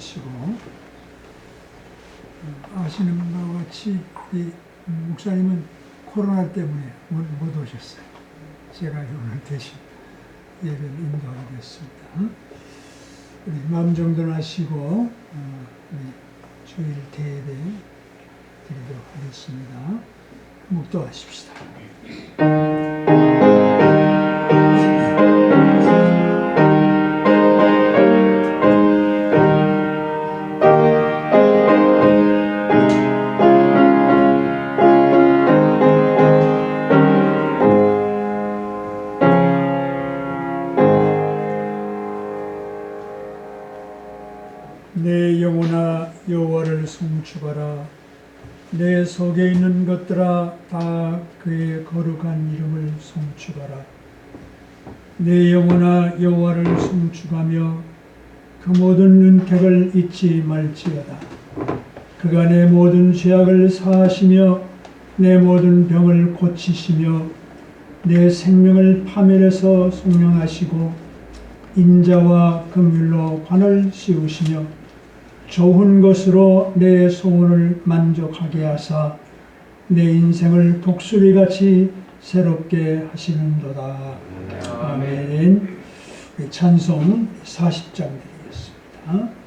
하시고, 아시는 바와 같이 이 목사님은 코로나 때문에 못 오셨어요. 제가 오늘 대신 예배를 인도하겠습니다. 우리 마음 정돈하시고 우리 주일 대예배 드리도록 하겠습니다. 묵도하십시다. 내 영혼아 여호와를 송축하라. 내 속에 있는 것들아 다 그의 거룩한 이름을 송축하라. 내 영혼아 여호와를 송축하며 그 모든 은택을 잊지 말지어다. 그가 내 모든 죄악을 사하시며 내 모든 병을 고치시며 내 생명을 파멸해서 속량하시고 인자와 긍휼로 관을 씌우시며 좋은 것으로 내 소원을 만족하게 하사 내 인생을 독수리같이 새롭게 하시는도다. 아멘. 찬송 40장 드리겠습니다.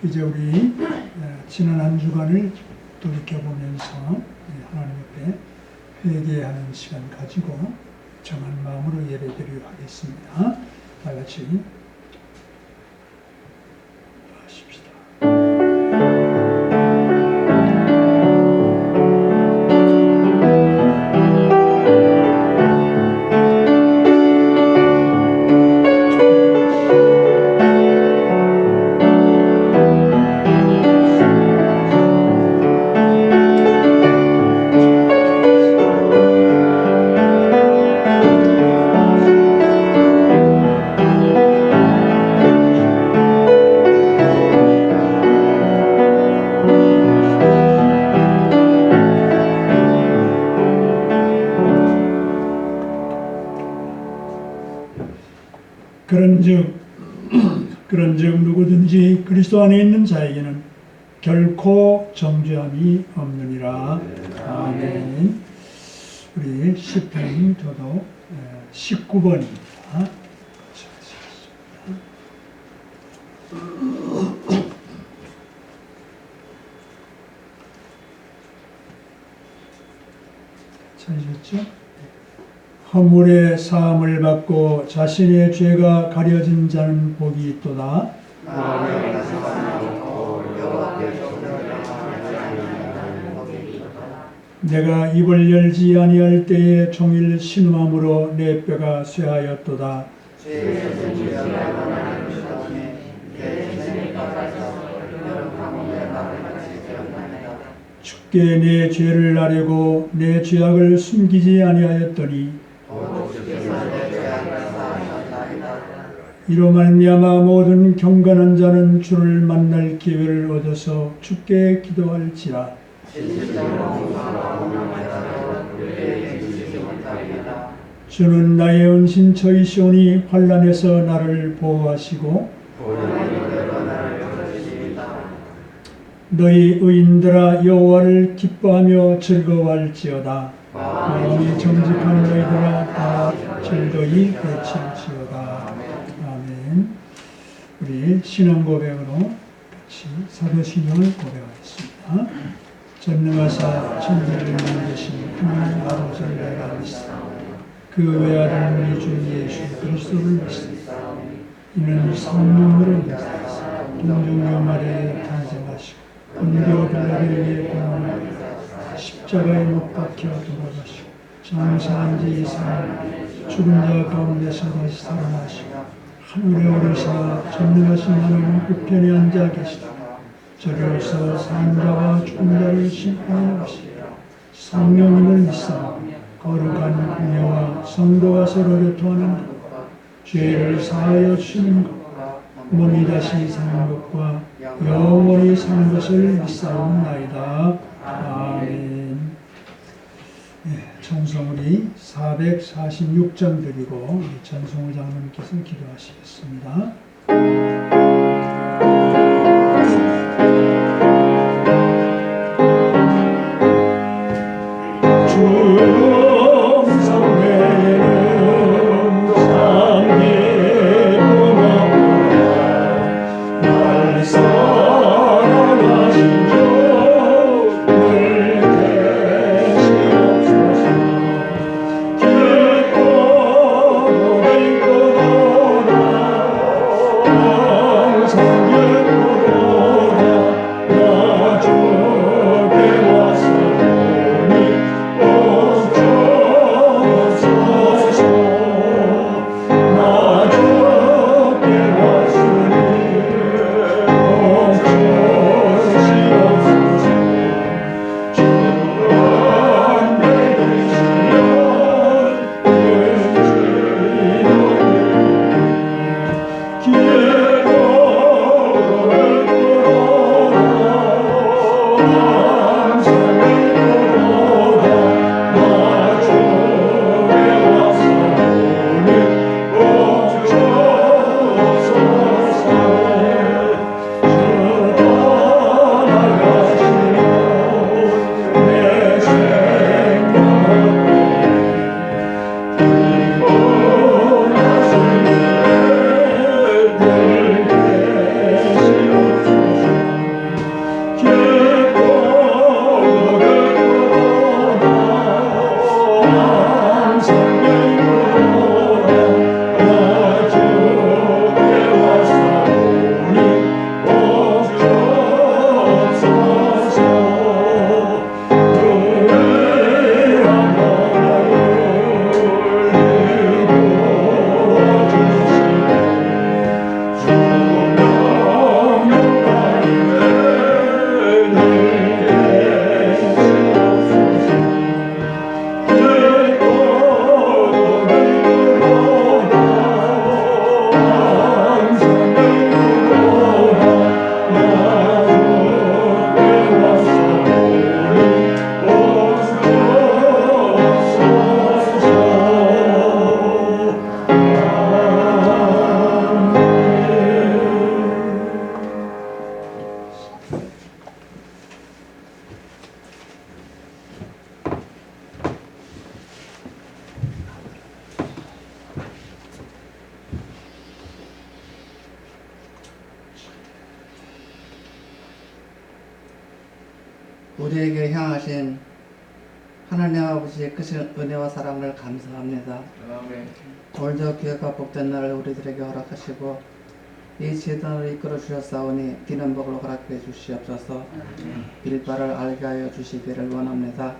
이제 우리 지난 한 주간을 돌이켜보면서 하나님 앞에 회개하는 시간 가지고 정한 마음으로 예배드리도록 하겠습니다. 다 같이 하십시다. 그런즉 누구든지 그리스도 안에 있는 자에게는 결코 정죄함이 없느니라. 아멘. 우리 시편 저도 19번입니다. 찾으셨죠? 허물의 사함을 받고 자신의 죄가 가려진 자는 복이 있도다. 내가 입을 열지 아니할 때에 종일 신음함으로 내 뼈가 쇠하였도다. 주께 내 죄를 아뢰고 내 죄악을 숨기지 아니하였더니 이로 말미암아 모든 경건한 자는 주를 만날 기회를 얻어서 주께 기도할지라. 주는 나의 은신처이시오니 환난에서 나를 보호하시고 너희 의인들아 여호와를 기뻐하며 즐거워할지어다. 마음이 정직한 너희들아 다 즐거이 외칠지어다. 아멘. 우리 신앙 고백으로 같이 사도신경을 고백하겠습니다. 전능하사 천지를 만드신 하나님 아버지를 내가 믿습니다. 그 외아들 우리 주 예수 그리스도를 믿습니다. 이는 성령으로 믿습니다. 동정녀 마리아에 탄생하시고 본교 빌라를 위해 고난을 십자가에 못 박혀 돌아가시고 장사한 지 3일 죽은 자 가운데서 다시 살아나시고 하늘에 오르사 전능하신 하나님 우편에 앉아 계시다. 저리로서 산 자와 죽은 자를 심판하러 가시리라. 성령님을 믿사오니 거룩한 공예와 성도가 서로 교통하는 것, 죄를 사하여 주시는 것, 몸이 다시 사는 것과 영원히 사는 것을 믿사옵나이다. 아멘. 네, 찬송우리 446장 드리고 전송우 장로님께서 기도하시겠습니다. 우리에게 향하신 하나님 아버지의 크신 은혜와 사랑을 감사합니다. 오늘도 귀하가 복된 날을 우리들에게 허락하시고 이 재단을 이끌어 주셨사오니 비는 복을 허락해 주시옵소서. 일바를 알게 하여 주시기를 원합니다.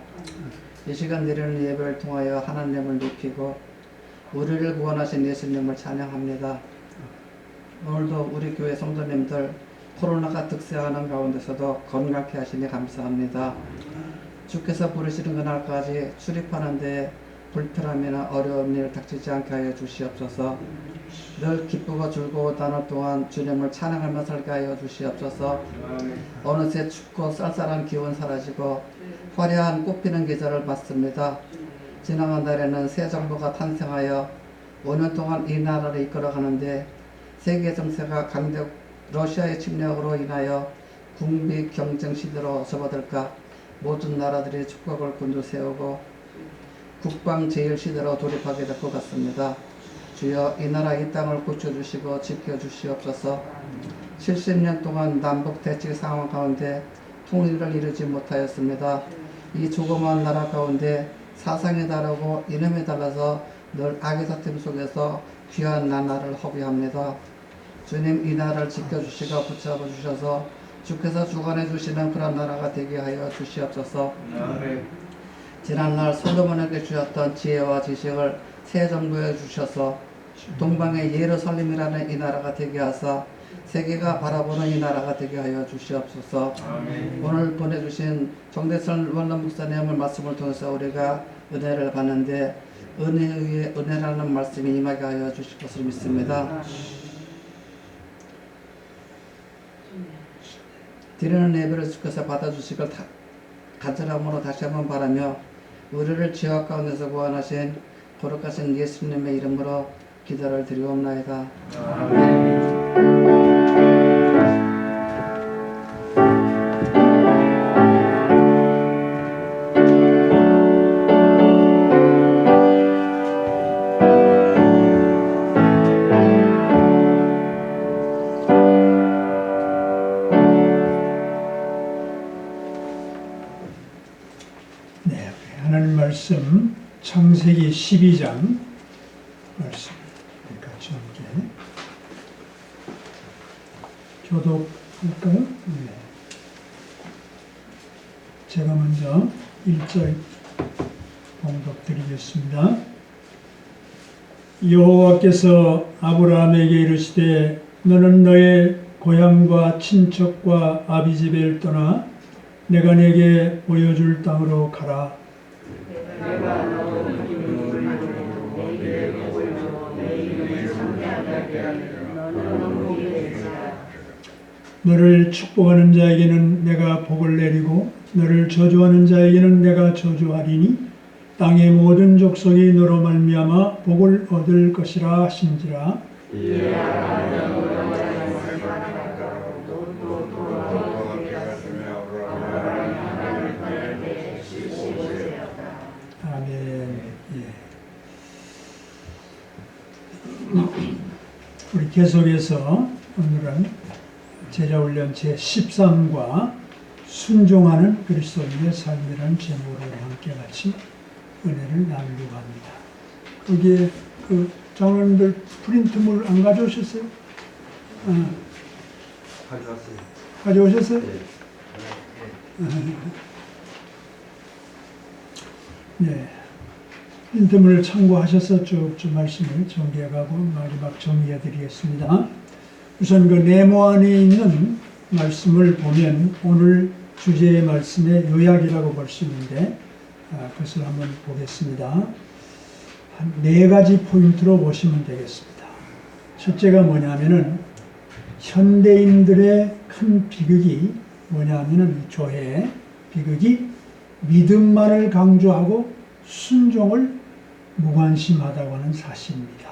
이 시간 드리는 예배를 통하여 하나님을 높이고 우리를 구원하신 예수님을 찬양합니다. 오늘도 우리 교회 성도님들 코로나가 득세하는 가운데서도 건강케 하시니 감사합니다. 주께서 부르시는 그날까지 출입하는 데 불편함이나 어려운 일 닥치지 않게 하여 주시옵소서. 늘 기쁘고 즐거웠다는 동안 주님을 찬양하며 살게 하여 주시옵소서. 어느새 춥고 쌀쌀한 기온 사라지고 화려한 꽃피는 계절을 맞습니다. 지나간 달에는 새 정부가 탄생하여 5년 동안 이 나라를 이끌어가는데 세계 정세가 강력 러시아의 침략으로 인하여 국비 경쟁 시대로 접어들까 모든 나라들이 축복을 곤두세우고 국방 제일 시대로 돌입하게 될 것 같습니다. 주여 이 나라 이 땅을 고쳐주시고 지켜주시옵소서. 70년 동안 남북 대치 상황 가운데 통일을 이루지 못하였습니다. 이 조그마한 나라 가운데 사상이 다르고 이념이 달라서 늘 악의 다툼 속에서 귀한 나라를 허비합니다. 주님 이 나라를 지켜주시고 붙잡아 주셔서 주께서 주관해 주시는 그런 나라가 되게 하여 주시옵소서. 지난날 솔로몬에게 주셨던 지혜와 지식을 새 정부에 주셔서 동방의 예루살렘이라는 이 나라가 되게 하사 세계가 바라보는 이 나라가 되게 하여 주시옵소서. 오늘 보내주신 정대선 원로 목사님의 말씀을 통해서 우리가 은혜를 받는데 은혜 위에 은혜라는 말씀이 임하게 하여 주실 것을 믿습니다. 드리는 예배를 주께서 받아주시길 간절함으로 다시 한번 바라며 우리를 지옥 가운데서 구원하신 거룩하신 예수님의 이름으로 기도를 드리옵나이다. 네, 하나님 말씀 창세기 12장 말씀 같이 함께 교독할까요? 네. 제가 먼저 1절 봉독 드리겠습니다. 여호와께서 아브라함에게 이르시되 너는 너의 고향과 친척과 아비집을 떠나 내가 네게 보여줄 땅으로 가라. 너를 축복하는 자에게는 내가 복을 내리고 너를 저주하는 자에게는 내가 저주하리니 땅의 모든 족속이 너로 말미암아 복을 얻을 것이라 하신지라. 아멘. 예. 우리 계속해서 오늘은 제자훈련 제13과 순종하는 그리스도인의 삶이라는 제목으로 함께 같이 은혜를 나누려고 합니다. 거기에 그 장로님들 프린트물 안 가져오셨어요? 가져왔어요. 가져오셨어요? 네. 프린트물을 참고하셔서 쭉 말씀을 정리해가고 마지막 정리해드리겠습니다. 우선 그 네모 안에 있는 말씀을 보면 오늘 주제의 말씀의 요약이라고 볼 수 있는데 그것을 한번 보겠습니다. 한 4가지 포인트로 보시면 되겠습니다. 첫째가 뭐냐면은 현대인들의 큰 비극이 뭐냐면은 교회의 비극이 믿음만을 강조하고 순종을 무관심하다고 하는 사실입니다.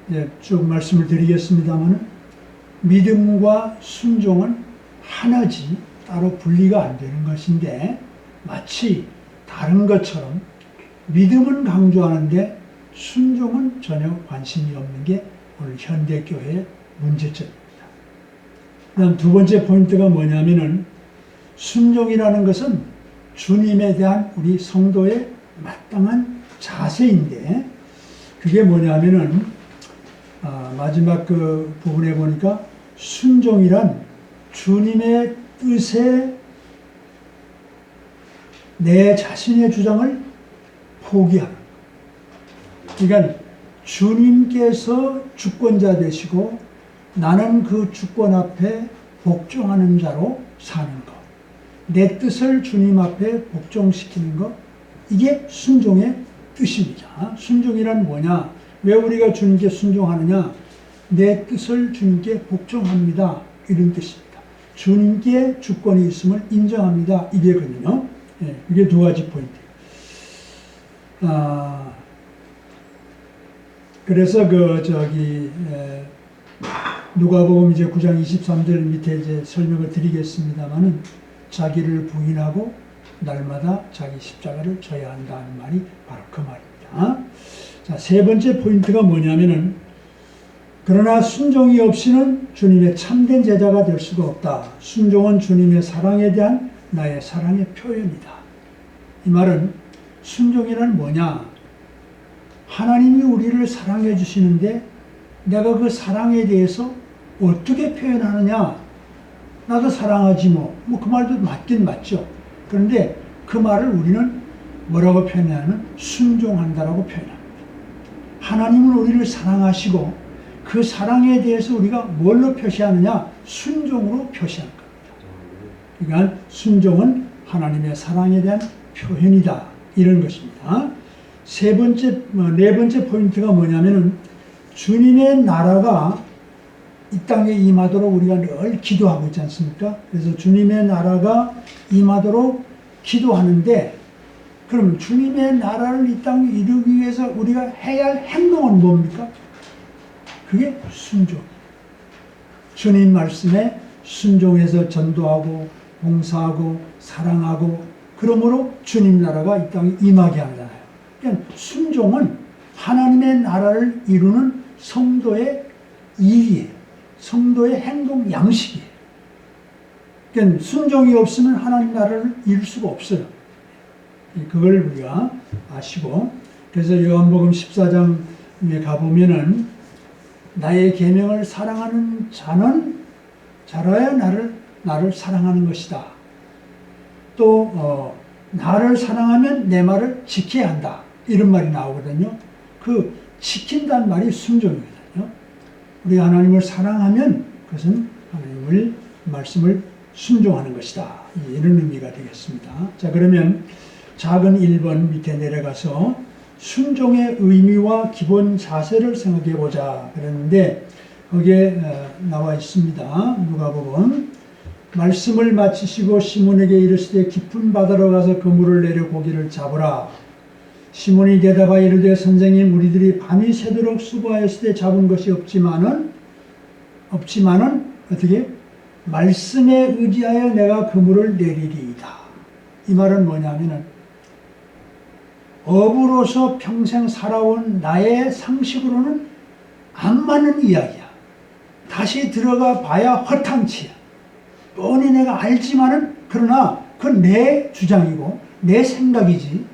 네, 쭉 말씀을 드리겠습니다만 믿음과 순종은 하나지 따로 분리가 안 되는 것인데 마치 다른 것처럼 믿음은 강조하는데 순종은 전혀 관심이 없는 게 오늘 현대교회의 문제점입니다. 그다음 두 번째 포인트가 뭐냐면은 순종이라는 것은 주님에 대한 우리 성도의 마땅한 자세인데, 그게 뭐냐면은 마지막 그 부분에 보니까 순종이란 주님의 뜻에 내 자신의 주장을 포기하는, 그러니까 주님께서 주권자 되시고 나는 그 주권 앞에 복종하는 자로 사는 것, 내 뜻을 주님 앞에 복종시키는 것, 이게 순종의 뜻입니다. 순종이란 뭐냐? 왜 우리가 주님께 순종하느냐? 내 뜻을 주님께 복종합니다, 이런 뜻입니다. 주님께 주권이 있음을 인정합니다, 이게거든요. 예, 이게 두 가지 포인트. 그래서 누가복음 이제 9장 23절 밑에 이제 설명을 드리겠습니다만은, 자기를 부인하고 날마다 자기 십자가를 져야 한다는 말이 바로 그 말입니다. 자, 세 번째 포인트가 뭐냐면은, 그러나 순종이 없이는 주님의 참된 제자가 될 수가 없다. 순종은 주님의 사랑에 대한 나의 사랑의 표현이다. 이 말은 순종이란 뭐냐? 하나님이 우리를 사랑해 주시는데 내가 그 사랑에 대해서 어떻게 표현하느냐? 나도 사랑하지 뭐 그 말도 맞긴 맞죠. 그런데 그 말을 우리는 뭐라고 표현하냐면 순종한다라고 표현합니다. 하나님은 우리를 사랑하시고 그 사랑에 대해서 우리가 뭘로 표시하느냐? 순종으로 표시하는 겁니다. 그러니까 순종은 하나님의 사랑에 대한 표현이다, 이런 것입니다. 네 번째 포인트가 뭐냐면은, 주님의 나라가 이 땅에 임하도록 우리가 늘 기도하고 있지 않습니까? 그래서 주님의 나라가 임하도록 기도하는데, 그럼 주님의 나라를 이 땅에 이루기 위해서 우리가 해야 할 행동은 뭡니까? 그게 순종. 주님 말씀에 순종해서 전도하고 봉사하고 사랑하고, 그러므로 주님 나라가 이 땅에 임하게 하잖아요. 그러니까 순종은 하나님의 나라를 이루는 성도의 일이에요. 성도의 행동 양식이에요. 그러니까 순종이 없으면 하나님 나라를 이룰 수가 없어요. 그걸 우리가 아시고, 그래서 요한복음 14장에 가보면은, 나의 계명을 사랑하는 자라야 나를 사랑하는 것이다. 또 나를 사랑하면 내 말을 지켜야 한다, 이런 말이 나오거든요. 그 지킨다는 말이 순종이거든요. 우리가 하나님을 사랑하면 그것은 하나님의 말씀을 순종하는 것이다, 이런 의미가 되겠습니다. 자, 그러면 작은 1번 밑에 내려가서 순종의 의미와 기본 자세를 생각해 보자 그랬는데, 거기에 나와 있습니다. 누가복음 말씀을 마치시고 시몬에게 이르시되 깊은 바다로 가서 그물을 내려 고기를 잡으라. 시몬이 대답하여 이르되 선생님, 우리들이 밤이 새도록 수고하였을 때 잡은 것이 없지만은 어떻게 말씀에 의지하여 내가 그물을 내리리이다. 이 말은 뭐냐면은, 업으로서 평생 살아온 나의 상식으로는 안 맞는 이야기야. 다시 들어가 봐야 허탕치야. 뻔히 내가 알지만은, 그러나 그건 내 주장이고 내 생각이지,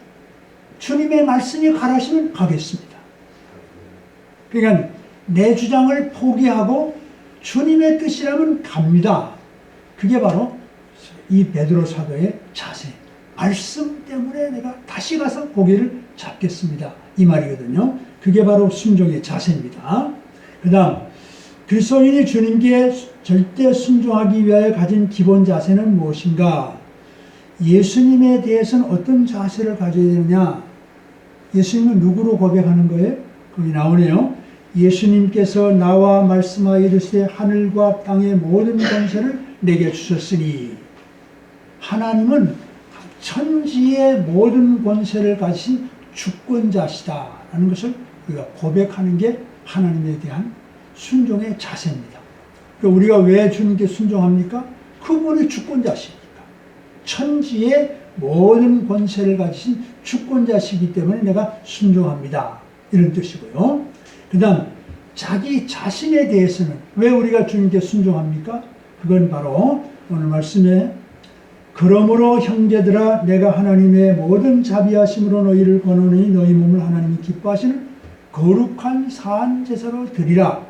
주님의 말씀이 가라시면 가겠습니다. 그러니까 내 주장을 포기하고 주님의 뜻이라면 갑니다. 그게 바로 이 베드로 사도의 자세. 말씀 때문에 내가 다시 가서 고기를 잡겠습니다, 이 말이거든요. 그게 바로 순종의 자세입니다. 그 다음, 그리스도인이 주님께 절대 순종하기 위하여 가진 기본 자세는 무엇인가? 예수님에 대해서는 어떤 자세를 가져야 되느냐? 예수님은 누구로 고백하는 거예요? 거기 나오네요. 예수님께서 나와 말씀하여 이르시되 하늘과 땅의 모든 권세를 내게 주셨으니, 하나님은 천지의 모든 권세를 가지신 주권자시다라는 것을 우리가 고백하는 게 하나님에 대한 순종의 자세입니다. 그러니까 우리가 왜 주님께 순종합니까? 그분이 주권자시니까. 천지의 모든 권세를 가지신 주권자시기 때문에 내가 순종합니다, 이런 뜻이고요. 그 다음, 자기 자신에 대해서는 왜 우리가 주님께 순종합니까? 그건 바로 오늘 말씀에 그러므로 형제들아 내가 하나님의 모든 자비하심으로 너희를 권하노니 너희 몸을 하나님이 기뻐하시는 거룩한 사한 제사로 드리라.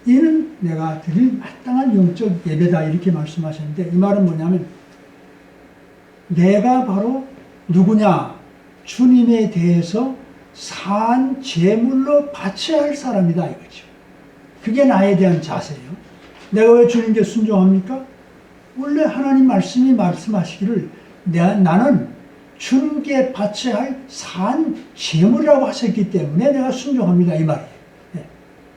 이는 내가 드릴 마땅한 영적 예배다 이렇게 말씀하셨는데 이 말은 뭐냐면 내가 바로 누구냐? 주님에 대해서 사한 제물로 바쳐야 할 사람이다 이거죠. 그게 나에 대한 자세예요. 내가 왜 주님께 순종합니까? 원래 하나님 말씀이 말씀하시기를 나는 주님께 바쳐야 할 사한 제물이라고 하셨기 때문에 내가 순종합니다 이 말이에요.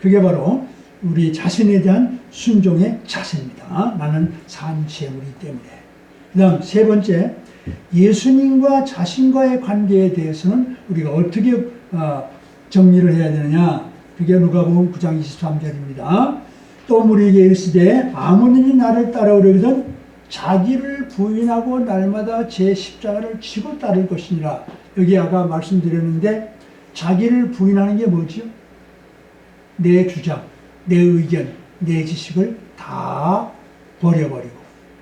그게 바로 우리 자신에 대한 순종의 자세입니다. 나는 사한 제물이기 때문에. 그 다음 세 번째, 예수님과 자신과의 관계에 대해서는 우리가 어떻게 정리를 해야 되느냐. 그게 누가복음 9장 23절입니다. 또 우리에게 이르시되 아무든지 나를 따라오려거든 자기를 부인하고 날마다 제 십자가를 지고 따를 것이니라. 여기 아까 말씀드렸는데 자기를 부인하는 게 뭐지요? 내 주장, 내 의견, 내 지식을 다 버려버리고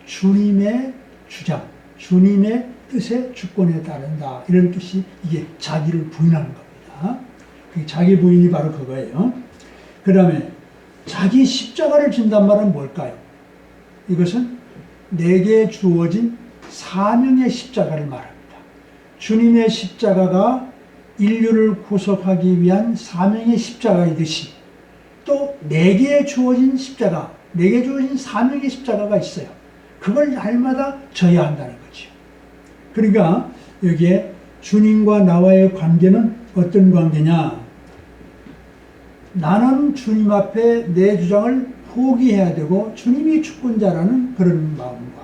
주님의 주장, 주님의 뜻에 주권에 따른다. 이런 뜻이 이게 자기를 부인하는 겁니다. 그 자기 부인이 바로 그거예요. 그 다음에 자기 십자가를 진단 말은 뭘까요? 이것은 내게 주어진 사명의 십자가를 말합니다. 주님의 십자가가 인류를 구속하기 위한 사명의 십자가이듯이 또 내게 주어진 십자가, 내게 주어진 사명의 십자가가 있어요. 그걸 날마다 져야 한다는 거죠. 그러니까 여기에 주님과 나와의 관계는 어떤 관계냐? 나는 주님 앞에 내 주장을 포기해야 되고 주님이 주권자라는 그런 마음과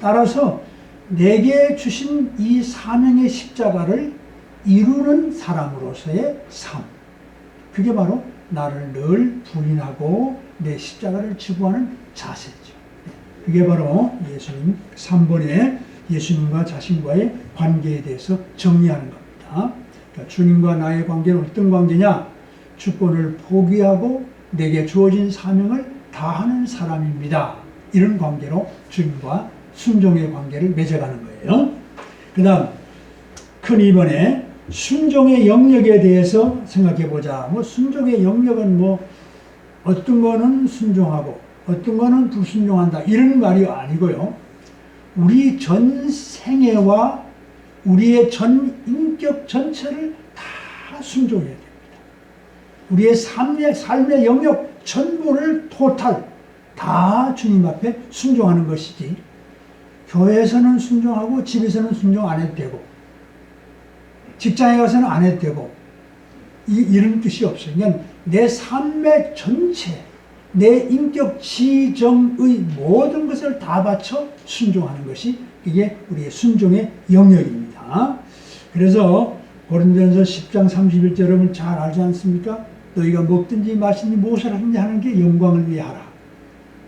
따라서 내게 주신 이 사명의 십자가를 이루는 사람으로서의 삶. 그게 바로 나를 늘 부인하고 내 십자가를 지고 하는 자세죠. 그게 바로 예수님 3번에 예수님과 자신과의 관계에 대해서 정리하는 겁니다. 그러니까 주님과 나의 관계는 어떤 관계냐? 주권을 포기하고 내게 주어진 사명을 다하는 사람입니다. 이런 관계로 주님과 순종의 관계를 맺어가는 거예요. 그 다음 큰 2번에 순종의 영역에 대해서 생각해 보자. 순종의 영역은 어떤 거는 순종하고 어떤 거는 불순종한다. 이런 말이 아니고요. 우리 전 생애와 우리의 전 인격 전체를 다 순종해야 됩니다. 우리의 삶의 영역 전부를 토탈 다 주님 앞에 순종하는 것이지 교회에서는 순종하고 집에서는 순종 안 해도 되고 직장에 가서는 안 해도 되고 이런 뜻이 없어요. 그냥 내 삶의 전체 내 인격 지정의 모든 것을 다 바쳐 순종하는 것이 이게 우리의 순종의 영역입니다. 그래서 고린도전서 10장 31절 여러분 잘 알지 않습니까? 너희가 먹든지 마시든지 무엇을 하든지 하는 게 영광을 위해 하라.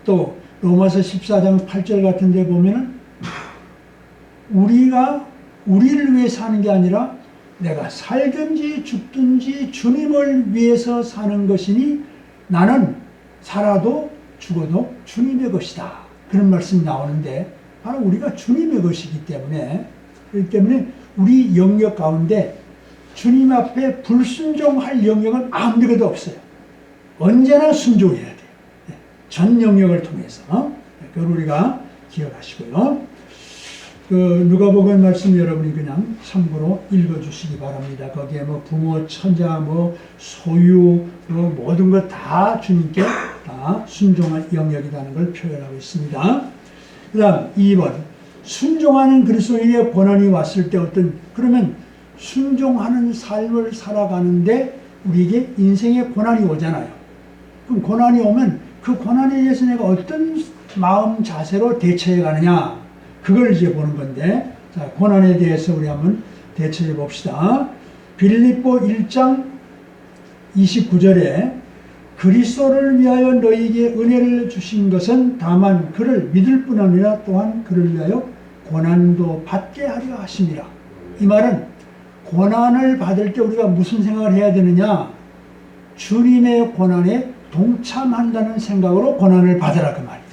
또 로마서 14장 8절 같은 데 보면은 우리가 우리를 위해 사는 게 아니라 내가 살든지 죽든지 주님을 위해서 사는 것이니 나는 살아도 죽어도 주님의 것이다. 그런 말씀이 나오는데 바로 우리가 주님의 것이기 때문에 그렇기 때문에 우리 영역 가운데 주님 앞에 불순종할 영역은 아무데도 없어요. 언제나 순종해야 돼요. 전 영역을 통해서. 그걸 우리가 기억하시고요. 누가복음 말씀 여러분이 그냥 참고로 읽어주시기 바랍니다. 거기에 부모, 처자, 소유, 모든 것 다 주님께 다 순종할 영역이라는 걸 표현하고 있습니다. 그 다음 2번 순종하는 그리스도인의 고난이 왔을 때 그러면 순종하는 삶을 살아가는데 우리에게 인생의 고난이 오잖아요. 그럼 고난이 오면 그 고난에 대해서 내가 어떤 마음 자세로 대처해 가느냐 그걸 이제 보는 건데 자, 고난에 대해서 우리 한번 대처해 봅시다. 빌립보 1장 29절에 그리스도를 위하여 너희에게 은혜를 주신 것은 다만 그를 믿을 뿐 아니라 또한 그를 위하여 고난도 받게 하려 하심이라. 이 말은 고난을 받을 때 우리가 무슨 생각을 해야 되느냐? 주님의 고난에 동참한다는 생각으로 고난을 받으라 그 말이에요.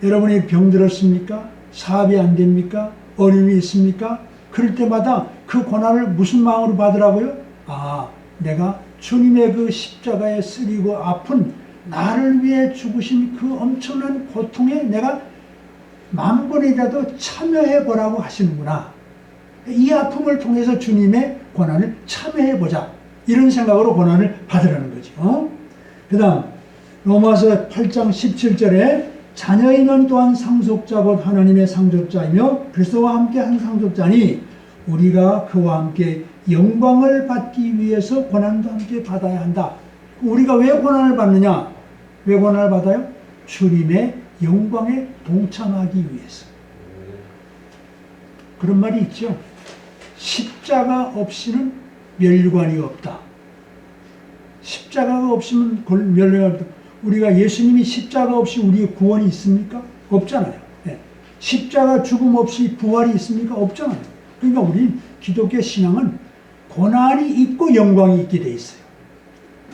여러분이 병들었습니까? 사업이 안 됩니까? 어려움이 있습니까? 그럴 때마다 그 고난을 무슨 마음으로 받으라고요? 아, 내가 주님의 그 십자가에 쓰리고 아픈 나를 위해 죽으신 그 엄청난 고통에 내가 만번이라도 참여해 보라고 하시는구나. 이 아픔을 통해서 주님의 고난을 참여해 보자. 이런 생각으로 고난을 받으라는 거죠. 그 다음 로마서 8장 17절에 자녀이면 또한 상속자 곧 하나님의 상속자이며 그리스도와 함께 한 상속자니 우리가 그와 함께 영광을 받기 위해서 고난도 함께 받아야 한다. 우리가 왜 고난을 받느냐? 왜 고난을 받아요? 주님의 영광에 동참하기 위해서. 그런 말이 있죠. 십자가 없이는 멸관이 없다. 십자가가 없으면 멸관이 없다. 우리가 예수님이 십자가 없이 우리의 구원이 있습니까? 없잖아요. 네. 십자가 죽음 없이 부활이 있습니까? 없잖아요. 그러니까 우리 기독교 신앙은 고난이 있고 영광이 있게 돼 있어요.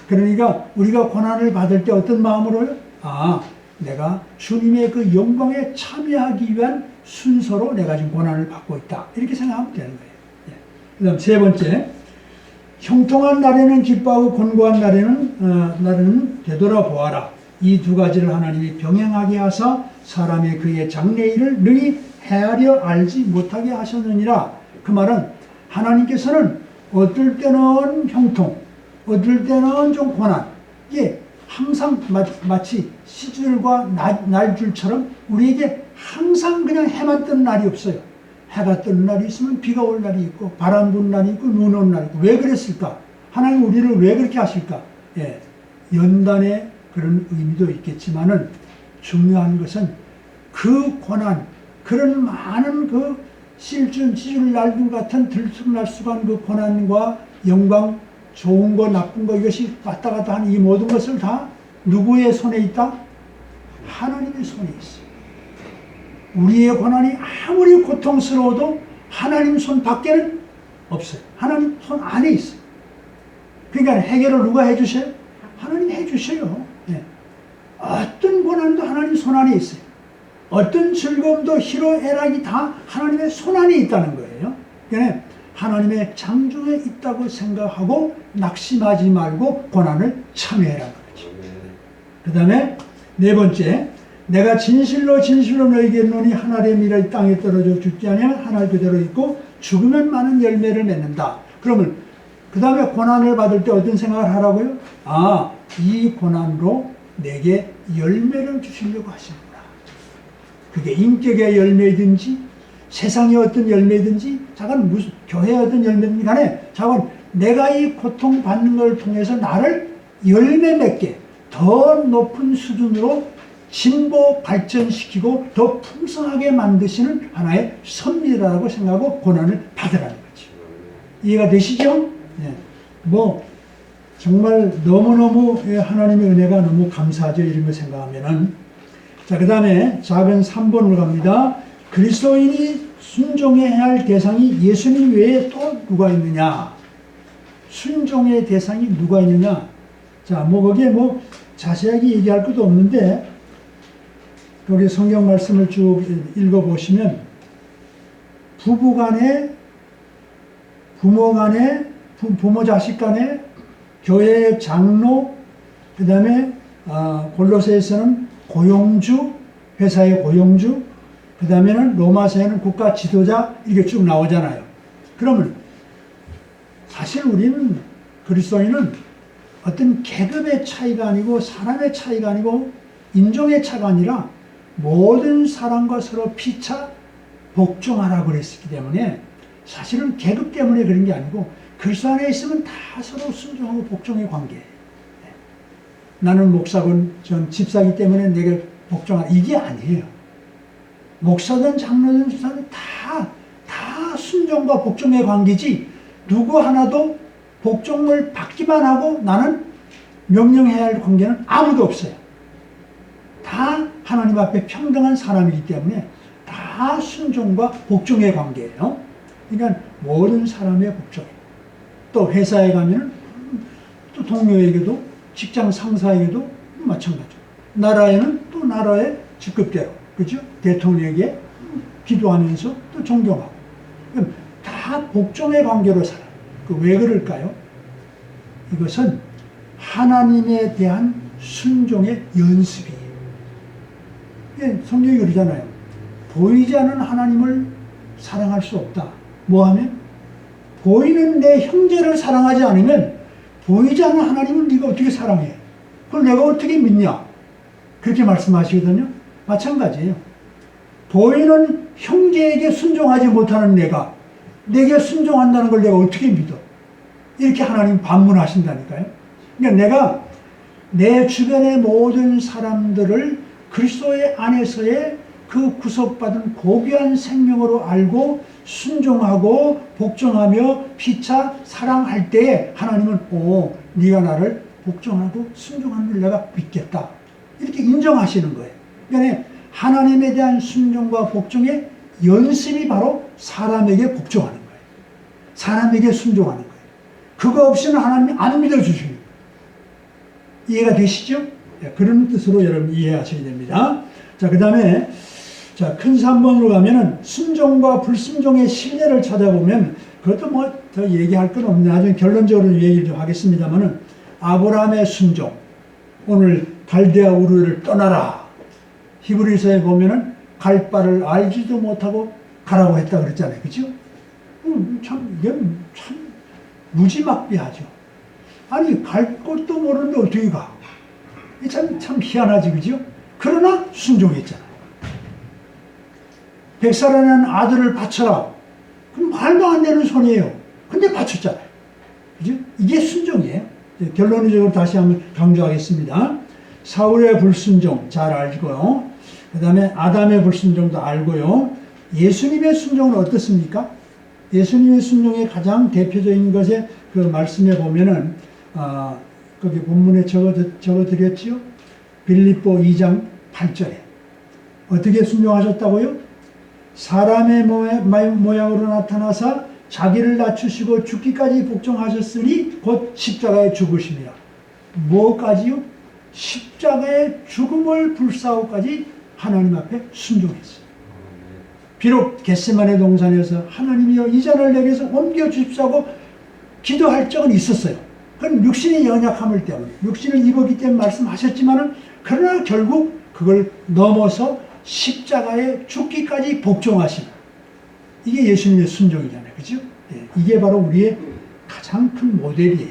그러니까 우리가 고난을 받을 때 어떤 마음으로요? 아, 내가 주님의 그 영광에 참여하기 위한 순서로 내가 지금 고난을 받고 있다. 이렇게 생각하면 되는 거예요. 네. 그 다음 세 번째, 형통한 날에는 기뻐하고 곤고한 날에는 되돌아보아라. 이 두 가지를 하나님이 병행하게 하사 사람의 그의 장래일을 능히 헤아려 알지 못하게 하셨느니라. 그 말은 하나님께서는 어떨 때는 형통, 어떨 때는 좀 고난, 이게 항상 마치 시줄과 날줄처럼 우리에게 항상 그냥 해만 뜨는 날이 없어요. 해가 뜨는 날이 있으면 비가 올 날이 있고 바람 부는 날이 있고 눈 오는 날이 있고. 왜 그랬을까? 하나님 우리를 왜 그렇게 하실까? 예, 연단의 그런 의미도 있겠지만은 중요한 것은 그 고난, 그런 많은 그 시줄 날들 같은 들쑥날쑥한 그 고난과 영광, 좋은 거 나쁜 거 이것이 왔다 갔다 하는 이 모든 것을 다 누구의 손에 있다? 하나님의 손에 있어요. 우리의 고난이 아무리 고통스러워도 하나님 손 밖에는 없어요. 하나님 손 안에 있어요. 그러니까 해결을 누가 해주셔요? 하나님 해주셔요. 네. 어떤 고난도 하나님 손 안에 있어요. 어떤 즐거움도 희로 애락이 다 하나님의 손 안에 있다는 거예요. 그러니까 하나님의 장중에 있다고 생각하고 낙심하지 말고 고난을 참여해라는 거죠. 그 다음에 네 번째, 내가 진실로 너희에게 이르노니 한 알의 밀이 땅에 떨어져 죽지 아니하면 한 알 그대로 있고 죽으면 많은 열매를 맺는다. 그러면 그 다음에 고난을 받을 때 어떤 생각을 하라고요? 아, 이 고난으로 내게 열매를 주시려고 하시는구나. 그게 인격의 열매든지 세상의 어떤 열매든지 자건 무슨 교회의 어떤 열매든지 간에 자건 내가 이 고통받는 걸 통해서 나를 열매 맺게 더 높은 수준으로 진보 발전시키고 더 풍성하게 만드시는 하나의 선미라고 생각하고 고난을 받으라는 거죠. 이해가 되시죠? 네. 뭐 정말 너무너무 하나님의 은혜가 너무 감사하죠. 이런 거 생각하면은. 자, 그 다음에 작은 3번으로 갑니다. 그리스도인이 순종해야 할 대상이 예수님 외에 또 누가 있느냐? 순종의 대상이 누가 있느냐? 자, 뭐 거기에 뭐 자세하게 얘기할 것도 없는데 거기 성경 말씀을 쭉 읽어보시면 부부 간에, 부모 간에, 부모 자식 간에, 교회의 장로, 그 다음에 골로새에서는 고용주, 회사의 고용주, 그 다음에는 로마서에는 국가 지도자, 이게 쭉 나오잖아요. 그러면 사실 우리는 그리스도인은 어떤 계급의 차이가 아니고 사람의 차이가 아니고 인종의 차가 아니라 모든 사람과 서로 피차 복종하라고 그랬기 때문에 사실은 계급 때문에 그런 게 아니고 그리스도 안에 있으면 다 서로 순종하고 복종의 관계예요. 나는 목사건 전 집사기 때문에 내게 복종하 이게 아니에요. 목사든 장로든 집사든 다 순종과 복종의 관계지 누구 하나도 복종을 받기만 하고 나는 명령해야 할 관계는 아무도 없어요. 다 하나님 앞에 평등한 사람이기 때문에 다 순종과 복종의 관계예요. 그러니까 모든 사람의 복종이에요. 또 회사에 가면은 또 동료에게도 직장 상사에게도 마찬가지고 나라에는 또 나라의 직급대로 그죠? 대통령에게 기도하면서 또 존경하고. 그럼 다 복종의 관계로 살아요. 왜 그럴까요? 이것은 하나님에 대한 순종의 연습이에요. 성경이 그러잖아요. 보이지 않는 하나님을 사랑할 수 없다. 뭐하면? 보이는 내 형제를 사랑하지 않으면 보이지 않는 하나님을 네가 어떻게 사랑해? 그걸 내가 어떻게 믿냐? 그렇게 말씀하시거든요. 마찬가지예요. 보이는 형제에게 순종하지 못하는 내게 순종한다는 걸 내가 어떻게 믿어? 이렇게 하나님 반문하신다니까요. 그러니까 내가 내 주변의 모든 사람들을 그리스도의 안에서의 그 구속받은 고귀한 생명으로 알고 순종하고 복종하며 피차 사랑할 때에 하나님은 네가 나를 복종하고 순종하는 걸 내가 믿겠다. 이렇게 인정하시는 거예요. 그러니까 하나님에 대한 순종과 복종의 연습이 바로 사람에게 복종하는 거예요. 사람에게 순종하는 거예요. 그거 없이는 하나님이 안 믿어주시는 거예요. 이해가 되시죠? 그런 뜻으로 여러분 이해하셔야 됩니다. 자, 그 다음에 큰 3번으로 가면은 순종과 불순종의 신뢰를 찾아보면 그것도 뭐 더 얘기할 건 없네. 나중에 결론적으로 얘기를 좀 하겠습니다만은 아브라함의 순종. 오늘 갈대아 우르를 떠나라. 히브리서에 보면은 갈 바를 알지도 못하고 가라고 했다 그랬잖아요. 그죠? 이건 참 무지막비하죠. 아니, 갈 곳도 모르는데 어떻게 가? 참 희한하지, 그죠? 그러나 순종했잖아요. 백살에 난 아들을 바쳐라. 그럼 말도 안 되는 소리예요. 근데 바쳤잖아요. 그죠? 이게 순종이에요. 결론적으로 다시 한번 강조하겠습니다. 사울의 불순종 잘 알고요. 그 다음에 아담의 불순종도 알고요. 예수님의 순종은 어떻습니까? 예수님의 순종의 가장 대표적인 것에 그 말씀에 보면은 거기 본문에 적어드렸지요. 빌립보 2장 8절에 어떻게 순종하셨다고요? 사람의 모양으로 나타나사 자기를 낮추시고 죽기까지 복종하셨으니 곧 십자가에 죽으심이라. 뭐까지요? 십자가의 죽음을 불사오까지 하나님 앞에 순종했어요. 비록 겟세마네 동산에서 하나님이여 이 잔을 내게서 옮겨 주십사고 기도할 적은 있었어요. 그건 육신의 연약함을 때문에 육신을 입었기 때문에 말씀하셨지만은 그러나 결국 그걸 넘어서 십자가에 죽기까지 복종하신 이게 예수님의 순종이잖아요. 그죠? 예, 이게 바로 우리의 가장 큰 모델이에요.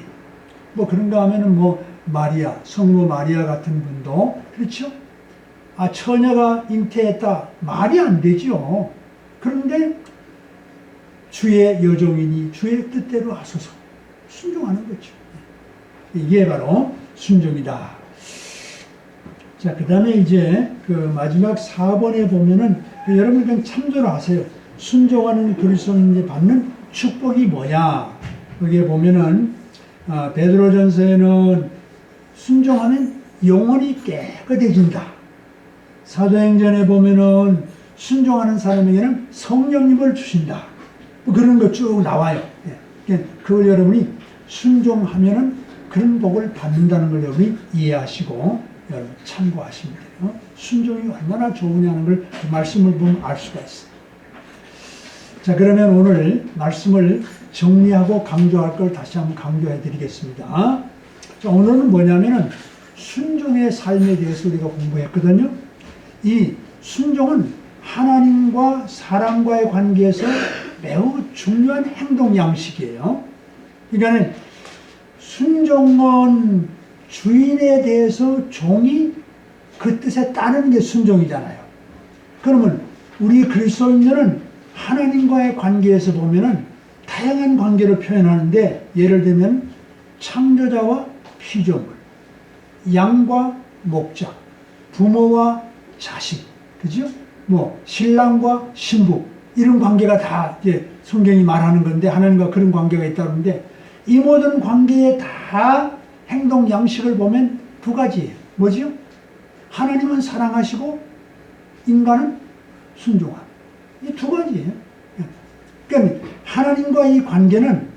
뭐 그런가 하면은 뭐 마리아, 성모 마리아 같은 분도 그렇죠? 처녀가 잉태했다. 말이 안 되죠. 그런데 주의 여종이니 주의 뜻대로 하소서. 순종하는 거죠. 이게 바로 순종이다. 자, 그 다음에 이제 그 마지막 4번에 보면은 여러분 그냥 참조를 하세요. 순종하는 그리스도인이 받는 축복이 뭐냐. 여기에 보면은 베드로전서에는 순종하면 영혼이 깨끗해진다. 사도행전에 보면은 순종하는 사람에게는 성령님을 주신다. 뭐 그런 거 쭉 나와요. 그걸 여러분이 순종하면은 그런 복을 받는다는 걸 여러분이 이해하시고 여러분 참고하시면 돼요. 순종이 얼마나 좋으냐는 걸 말씀을 보면 알 수가 있어요. 자, 그러면 오늘 말씀을 정리하고 강조할 걸 다시 한번 강조해 드리겠습니다. 자, 오늘은 뭐냐면은 순종의 삶에 대해서 우리가 공부했거든요. 이 순종은 하나님과 사람과의 관계에서 매우 중요한 행동 양식이에요. 그러니까 순종은 주인에 대해서 종이 그 뜻에 따르는 게 순종이잖아요. 그러면 우리 그리스도인들은 하나님과의 관계에서 보면은 다양한 관계를 표현하는데 예를 들면 창조자와 피조물, 양과 목자, 부모와 자식, 그죠? 뭐 신랑과 신부 이런 관계가 다 이제 성경이 말하는 건데 하나님과 그런 관계가 있다는데 이 모든 관계에 다 행동 양식을 보면 두 가지예요. 뭐지요? 하나님은 사랑하시고 인간은 순종함. 이 두 가지예요. 그러니까 하나님과 이 관계는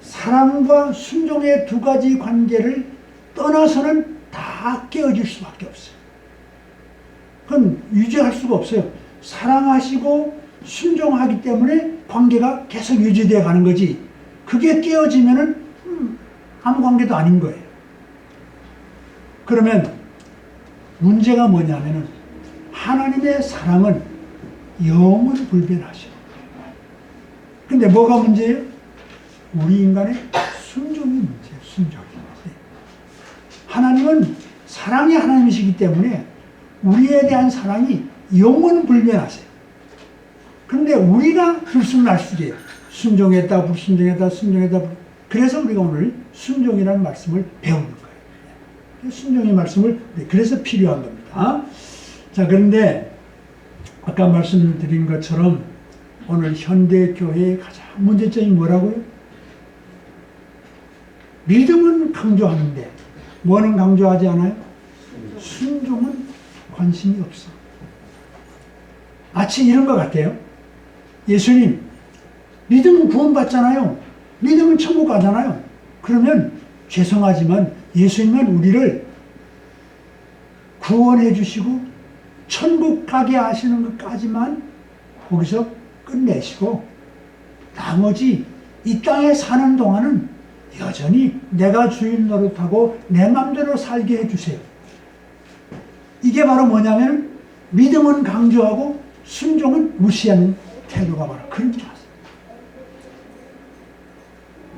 사랑과 순종의 두 가지 관계를 떠나서는 다 깨어질 수밖에 없어요. 그건 유지할 수가 없어요. 사랑하시고 순종하기 때문에 관계가 계속 유지되어 가는 거지. 그게 깨어지면은 아무 관계도 아닌 거예요. 그러면 문제가 뭐냐면은 하나님의 사랑은 영원 불변하셔. 근데 뭐가 문제예요? 우리 인간의 순종이 문제예요. 순종이. 하나님은 사랑이 하나님이시기 때문에 우리에 대한 사랑이 영원 불변하세요. 그런데 우리가 들쑥날쑥해요. 순종했다, 불순종했다, 순종했다. 그래서 우리가 오늘 순종이라는 말씀을 배우는 거예요. 순종의 말씀을 그래서 필요한 겁니다. 자, 그런데 아까 말씀드린 것처럼 오늘 현대 교회의 가장 문제점이 뭐라고요? 믿음은 강조하는데 뭐는 강조하지 않아요? 순종은 관심이 없어. 마치 이런 것 같아요. 예수님, 믿음은 구원받잖아요. 믿음은 천국 가잖아요. 그러면 죄송하지만 예수님은 우리를 구원해 주시고 천국 가게 하시는 것까지만 거기서 끝내시고 나머지 이 땅에 사는 동안은 여전히 내가 주인 노릇하고 내 맘대로 살게 해주세요. 이게 바로 뭐냐면 믿음은 강조하고 순종은 무시하는 태도가 바로 그런 줄 아세요.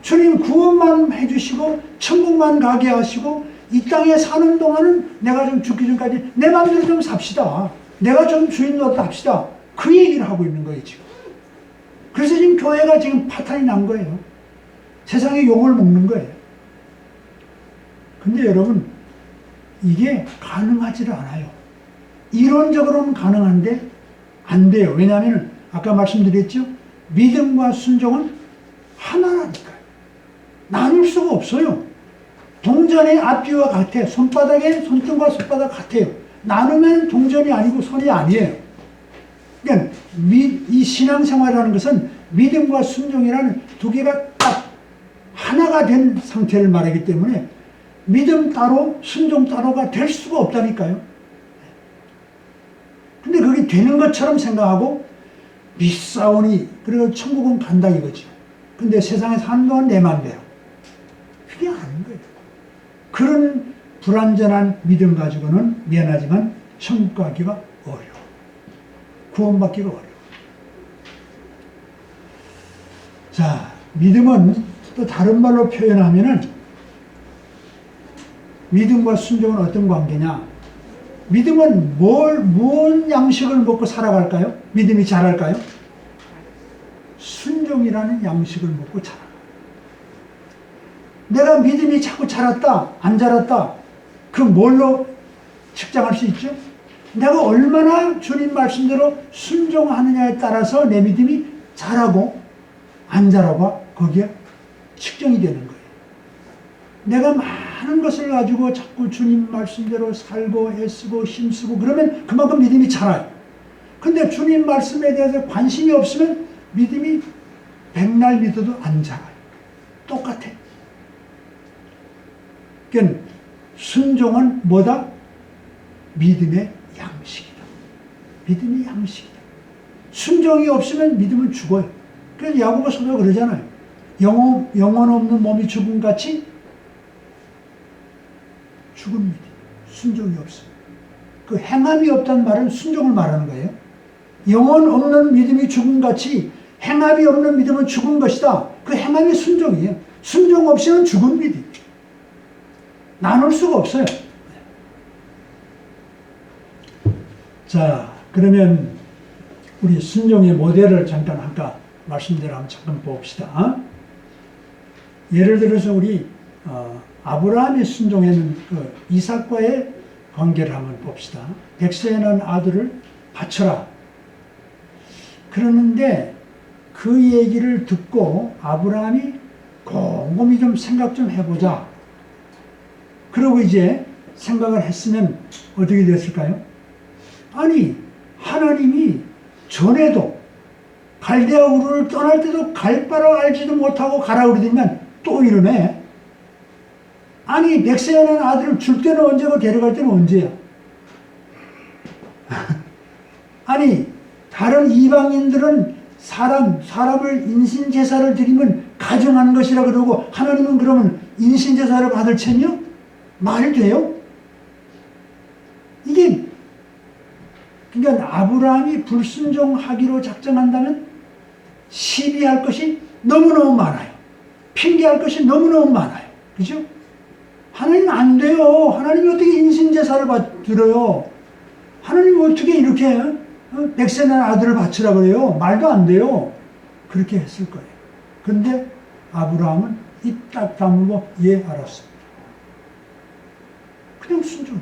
주님 구원만 해주시고 천국만 가게 하시고 이 땅에 사는 동안은 내가 좀 죽기 전까지 내 맘대로 좀 삽시다. 내가 좀 주인 노릇 합시다. 그 얘기를 하고 있는 거예요 지금. 그래서 지금 교회가 지금 파탄이 난 거예요. 세상에 욕을 먹는 거예요. 근데 여러분 이게 가능하지를 않아요. 이론적으로는 가능한데 안 돼요. 왜냐하면 아까 말씀드렸죠. 믿음과 순종은 하나라니까요. 나눌 수가 없어요. 동전의 앞뒤와 같아. 손바닥에 손등과 손바닥 같아요. 나누면 동전이 아니고 손이 아니에요. 그러니까 이 신앙생활이라는 것은 믿음과 순종이라는 두 개가 딱 하나가 된 상태를 말하기 때문에 믿음 따로 순종 따로가 될 수가 없다니까요. 근데 그게 되는 것처럼 생각하고 믿사오니 그리고 천국은 간다 이거죠. 근데 세상에 사는 동안 내 맘대로. 그게 아닌 거예요. 그런 불완전한 믿음 가지고는 미안하지만 천국 가기가 어려워. 구원받기가 어려워. 자, 믿음은 또 다른 말로 표현하면은 믿음과 순종은 어떤 관계냐? 믿음은 무슨 양식을 먹고 살아갈까요? 믿음이 자랄까요? 순종이라는 양식을 먹고 자라요. 내가 믿음이 자꾸 자랐다, 안 자랐다, 그 뭘로 측정할 수 있죠? 내가 얼마나 주님 말씀대로 순종하느냐에 따라서 내 믿음이 자라고 안 자라고 거기에 측정이 되는 거예요. 내가 많은 것을 가지고 자꾸 주님 말씀대로 살고 애쓰고 힘쓰고 그러면 그만큼 믿음이 자라요. 근데 주님 말씀에 대해서 관심이 없으면 믿음이 백날 믿어도 안 자라요. 똑같아. 그러니까 순종은 뭐다? 믿음의 양식이다. 믿음의 양식이다. 순종이 없으면 믿음은 죽어요. 그래서 야고보서도 그러잖아요. 영혼 없는 몸이 죽음같이 죽은 믿음, 순종이 없어요. 그 행함이 없다는 말은 순종을 말하는 거예요. 영혼 없는 믿음이 죽음같이 행함이 없는 믿음은 죽은 것이다. 그 행함이 순종이에요. 순종 없이는 죽은 믿음. 나눌 수가 없어요. 자, 그러면 우리 순종의 모델을 잠깐 아까 말씀대로 한번 잠깐 봅시다. 예를 들어서 우리 아브라함이 순종했는 그 이삭과의 관계를 한번 봅시다. 백세에 난 아들을 바쳐라. 그러는데 그 얘기를 듣고 아브라함이 곰곰이 좀 생각 좀 해보자. 그러고 이제 생각을 했으면 어떻게 됐을까요? 아니, 하나님이 전에도 갈대아 우르를 떠날 때도 갈 바를 알지도 못하고 가라 그러더니만 또 이러네. 아니, 백세에 난 아들을 줄 때는 언제고 데려갈 때는 언제야? 아니 다른 이방인들은 사람을 인신제사를 드리면 가증한 것이라 그러고 하나님은 그러면 인신제사를 받을 채며? 말이 돼요? 이게 그러니까 아브라함이 불순종하기로 작정한다면 시비할 것이 너무너무 많아요. 핑계할 것이 너무너무 많아요. 그죠? 하나님 안 돼요. 하나님이 어떻게 인신제사를 드려요? 하나님이 어떻게 이렇게 백세난 아들을 바치라 그래요? 말도 안 돼요. 그렇게 했을 거예요. 그런데 아브라함은 입 딱 다물고 예 알았습니다. 그냥 순종.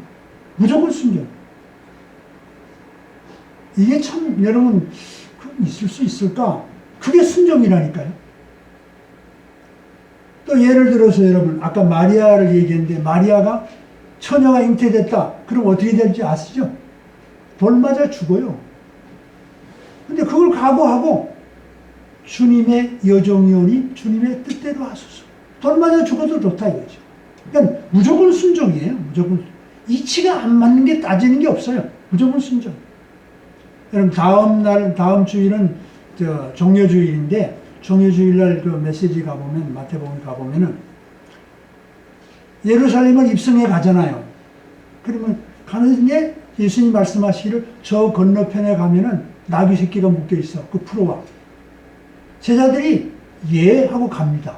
무조건 순종. 이게 참 여러분 있을 수 있을까? 그게 순종이라니까요. 또 예를 들어서 여러분 아까 마리아를 얘기했는데 마리아가 처녀가 잉태됐다. 그럼 어떻게 될지 아시죠? 돌 맞아 죽어요. 근데 그걸 각오하고 주님의 여종이오니 주님의 뜻대로 하소서. 돌 맞아 죽어도 좋다 이거죠. 그러니까 무조건 순종이에요. 무조건. 이치가 안 맞는 게 따지는 게 없어요. 무조건 순종. 여러분 다음 주일은 종려주일인데 종려주일날 그 메시지 가보면 마태복음 가보면은 예루살렘을 입성해 가잖아요. 그러면 가는 게 예수님 말씀하시기를 저 건너편에 가면은 나귀 새끼가 묶여 있어. 그 풀어와. 제자들이 예 하고 갑니다.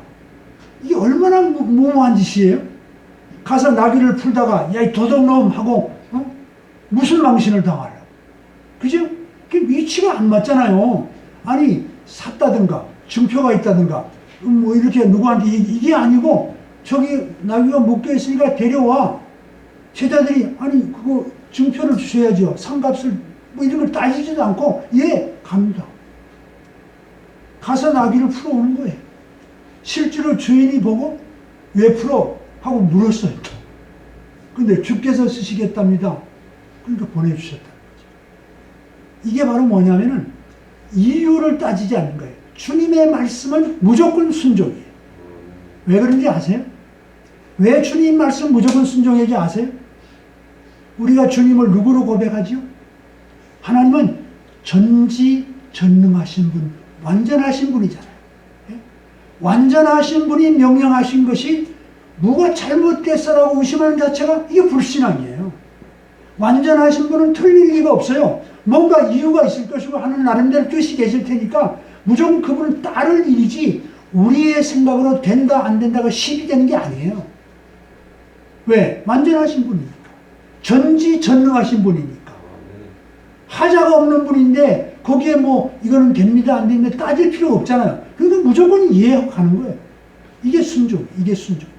이게 얼마나 무모한 짓이에요? 가서 나귀를 풀다가 야 이 도둑놈 하고 무슨 망신을 당하려? 그죠? 그 위치가 안 맞잖아요. 아니 샀다든가 증표가 있다든가 뭐 이렇게 누구한테 이게 아니고 저기 나귀가 묶여 있으니까 데려와. 제자들이 아니 그거 증표를 주셔야죠. 상값을 뭐 이런 걸 따지지도 않고 예 갑니다. 가서 나귀를 풀어오는 거예요. 실제로 주인이 보고 왜 풀어? 하고 물었어요. 근데 주께서 쓰시겠답니다. 그러니까 보내주셨다는 거죠. 이게 바로 뭐냐면은 이유를 따지지 않는 거예요. 주님의 말씀은 무조건 순종이에요. 왜 그런지 아세요? 왜 주님 말씀 무조건 순종해야지 아세요? 우리가 주님을 누구로 고백하지요? 하나님은 전지전능하신 분, 완전하신 분이잖아요. 완전하신 분이 명령하신 것이 뭐가 잘못됐어라고 의심하는 자체가 이게 불신앙이에요. 완전하신 분은 틀릴 리가 없어요. 뭔가 이유가 있을 것이고 하는 나름대로 뜻이 계실 테니까 무조건 그분을 따를 일이지 우리의 생각으로 된다 안 된다가 시비 되는 게 아니에요. 왜? 완전하신 분이니까. 전지전능하신 분이니까. 하자가 없는 분인데 거기에 뭐 이거는 됩니다 안 됩니다 따질 필요 없잖아요. 그러니까 무조건 이해하고 가는 거예요. 이게 순종, 이게 순종.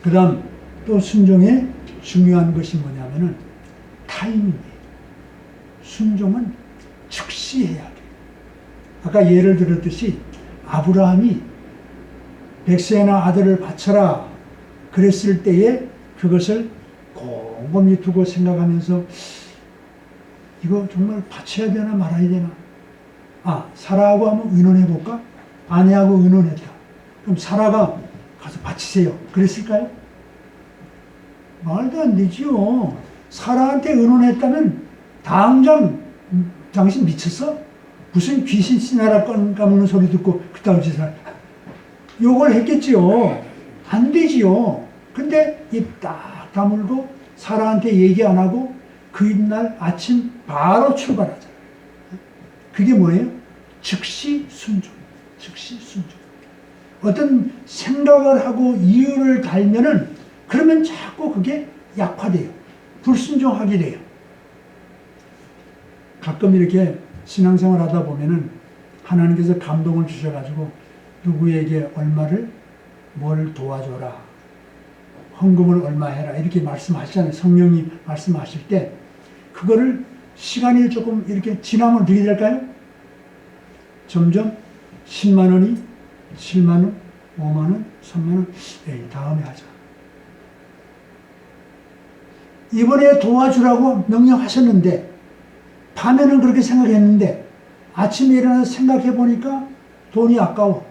그 다음 또 순종의 중요한 것이 뭐냐면은 타이밍이에요. 순종은 즉시 해야 돼요. 아까 예를 들었듯이 아브라함이 백세나 아들을 바쳐라 그랬을 때에 그것을 곰곰이 두고 생각하면서 이거 정말 바쳐야 되나 말아야 되나. 사라하고 한번 의논해볼까? 아내하고 의논했다. 그럼 사라가 가서 바치세요. 그랬을까요? 말도 안 되지요. 사라한테 의논했다면 당장 당신 미쳤어? 무슨 귀신 씨나라 까먹는 소리 듣고 그따위 짓을 욕을 했겠지요. 안 되지요. 근데 입 딱 다물고 사라한테 얘기 안 하고 그 이날 아침 바로 출발하잖아요. 그게 뭐예요? 즉시 순종. 즉시 순종. 어떤 생각을 하고 이유를 달면은 그러면 자꾸 그게 약화돼요. 불순종하게 돼요. 가끔 이렇게 신앙생활 하다 보면은 하나님께서 감동을 주셔가지고 누구에게 뭘 도와줘라. 헌금을 얼마 해라. 이렇게 말씀하시잖아요. 성령이 말씀하실 때 그거를 시간이 조금 이렇게 지나면 어떻게 될까요? 점점 10만 원이 7만 원, 5만 원, 3만 원, 다음에 하자. 이번에 도와주라고 명령하셨는데 밤에는 그렇게 생각했는데 아침에 일어나서 생각해 보니까 돈이 아까워.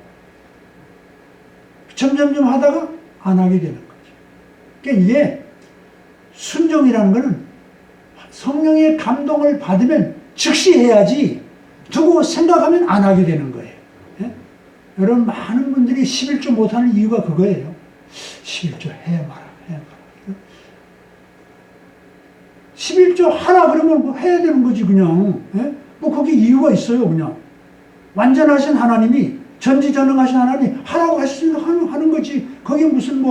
점점점 하다가 안 하게 되는 거죠. 그러니까 이게 순종이라는 거는 성령의 감동을 받으면 즉시 해야지 두고 생각하면 안 하게 되는 거예요. 예? 여러분 많은 분들이 11조 못하는 이유가 그거예요. 11조 해 마라. 11조 하라 그러면 뭐 해야 되는 거지 그냥. 예? 뭐 거기 이유가 있어요 그냥. 완전하신 하나님이 전지전능하신 하나님 하라고 하시면 하는 거지. 거기 무슨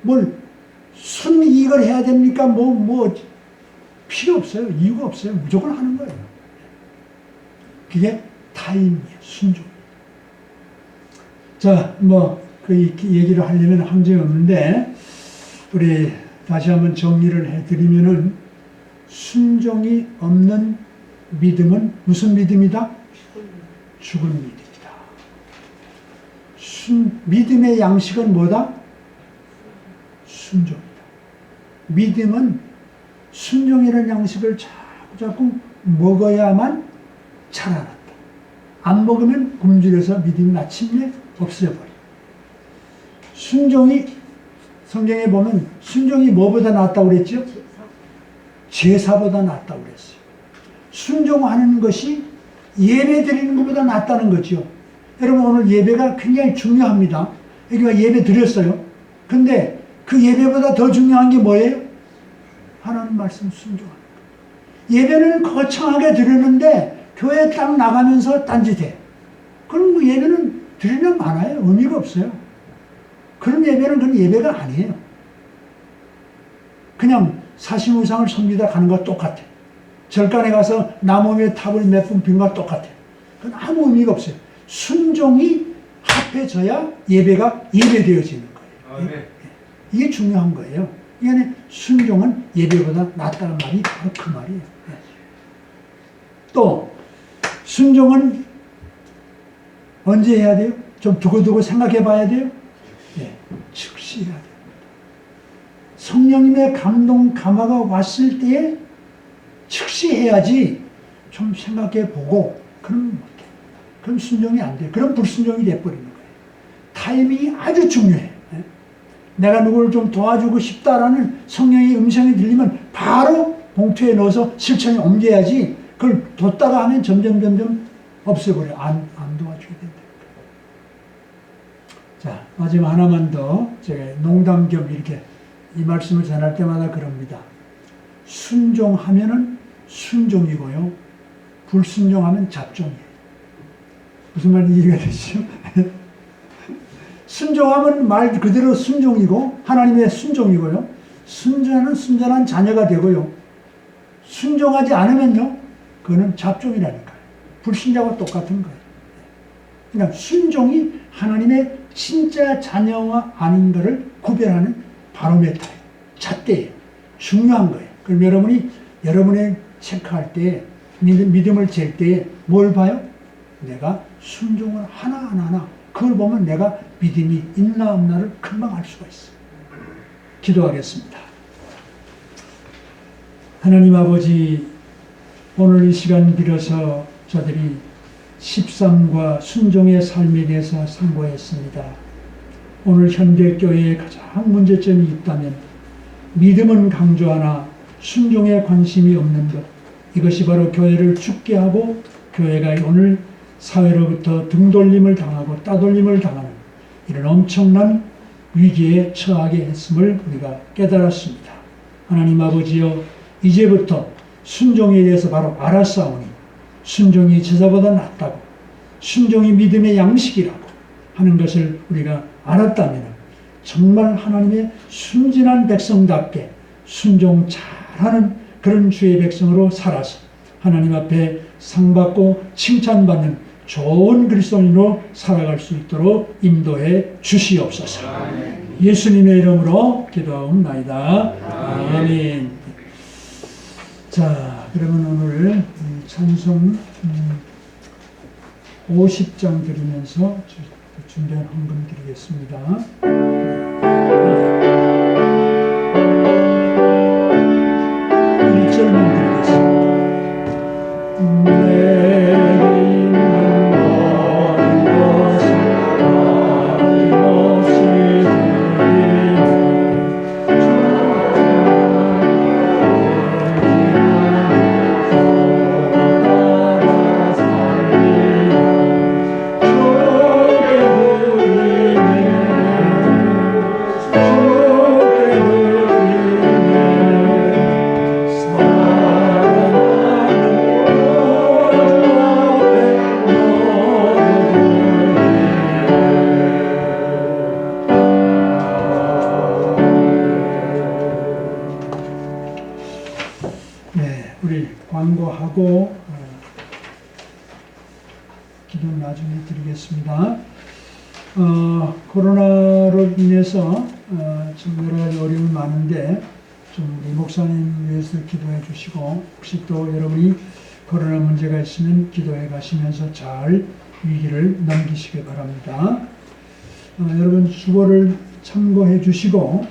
뭘 순이익을 해야 됩니까? 뭐 필요 없어요. 이유가 없어요. 무조건 하는 거예요. 그게 타임이에요. 순종. 자, 그 얘기를 하려면 항쟁이 없는데 우리 다시 한번 정리를 해드리면은 순종이 없는 믿음은 무슨 믿음이다? 죽은 믿음이다. 믿음의 양식은 뭐다? 순종이다. 믿음은 순종이라는 양식을 자꾸 먹어야만 자라난다. 안 먹으면 굶주려서 믿음이 마침내 없어져버려. 순종이 성경에 보면 순종이 뭐보다 낫다고 그랬죠? 제사보다 낫다고 그랬어요. 순종하는 것이 예배 드리는 것보다 낫다는 거죠. 여러분 오늘 예배가 굉장히 중요합니다. 여기가 예배 드렸어요. 근데 그 예배보다 더 중요한 게 뭐예요? 하나님 말씀 순종하는 거예요. 예배는 거창하게 드리는데 교회 딱 나가면서 딴짓해. 그럼 그 예배는 드리면 많아요. 의미가 없어요. 그런 예배는 그런 예배가 아니에요. 그냥 사시무상을 섬기다 가는 것 똑같아. 절간에 가서 나무 위에 탑을 몇 분 빈 것 똑같아. 그건 아무 의미가 없어요. 순종이 합해져야 예배가 예배되어지는 거예요. 네. 이게 중요한 거예요. 이 안에 순종은 예배보다 낫다는 말이 바로 그 말이에요. 네. 또 순종은 언제 해야 돼요? 좀 두고두고 생각해 봐야 돼요? 네. 즉시 해야 돼요. 성령님의 감동, 감화가 왔을 때에 즉시 해야지 좀 생각해 보고 그러면 못해. 그럼 순종이 안 돼요. 그럼 불순종이 돼버리는 거예요. 타이밍이 아주 중요해요. 네? 내가 누구를 좀 도와주고 싶다라는 성령의 음성이 들리면 바로 봉투에 넣어서 실천에 옮겨야지 그걸 뒀다가 하면 점점 없애버려요. 안 도와주게 된다. 자, 마지막 하나만 더 제가 농담 겸 이렇게 이 말씀을 전할 때마다 그럽니다. 순종하면은 순종이고요. 불순종하면 잡종이에요. 무슨 말인지 이해가 되시죠? 순종하면 말 그대로 순종이고 하나님의 순종이고요. 순종하는 순전한 자녀가 되고요. 순종하지 않으면요. 그거는 잡종이라니까요. 불신자와 똑같은 거예요. 그냥 순종이 하나님의 진짜 자녀와 아닌 것을 구별하는 바로메타예요. 잣대예요. 중요한 거예요. 그럼 여러분의 체크할 때, 믿음을 잴 때에 뭘 봐요? 내가 순종을 하나 그걸 보면 내가 믿음이 있나 없나를 금방 알 수가 있어요. 기도하겠습니다. 하나님 아버지, 오늘 이 시간 빌어서 저들이 13과 순종의 삶에 대해서 상고했습니다. 오늘 현대교회에 가장 문제점이 있다면 믿음은 강조하나 순종에 관심이 없는 것, 이것이 바로 교회를 죽게 하고 교회가 오늘 사회로부터 등돌림을 당하고 따돌림을 당하는 이런 엄청난 위기에 처하게 했음을 우리가 깨달았습니다. 하나님 아버지여, 이제부터 순종에 대해서 바로 알았사오니 순종이 제사보다 낫다고, 순종이 믿음의 양식이라고 하는 것을 우리가 알았다면 정말 하나님의 순진한 백성답게 순종 잘하는 그런 주의 백성으로 살아서 하나님 앞에 상받고 칭찬받는 좋은 그리스도인으로 살아갈 수 있도록 인도해 주시옵소서. 예수님의 이름으로 기도하옵나이다. 아멘. 자, 그러면 오늘 찬송 50장 드리면서 준비한 헌금 드리겠습니다. 1절만 드리겠습니다. 양보하고 기도 나중에 드리겠습니다. 코로나로 인해서 좀 여러 가지 어려움이 많은데 좀 우리 목사님 위해서 기도해 주시고, 혹시 또 여러분이 코로나 문제가 있으면 기도해 가시면서 잘 위기를 넘기시기 바랍니다. 여러분 수고를 참고해 주시고,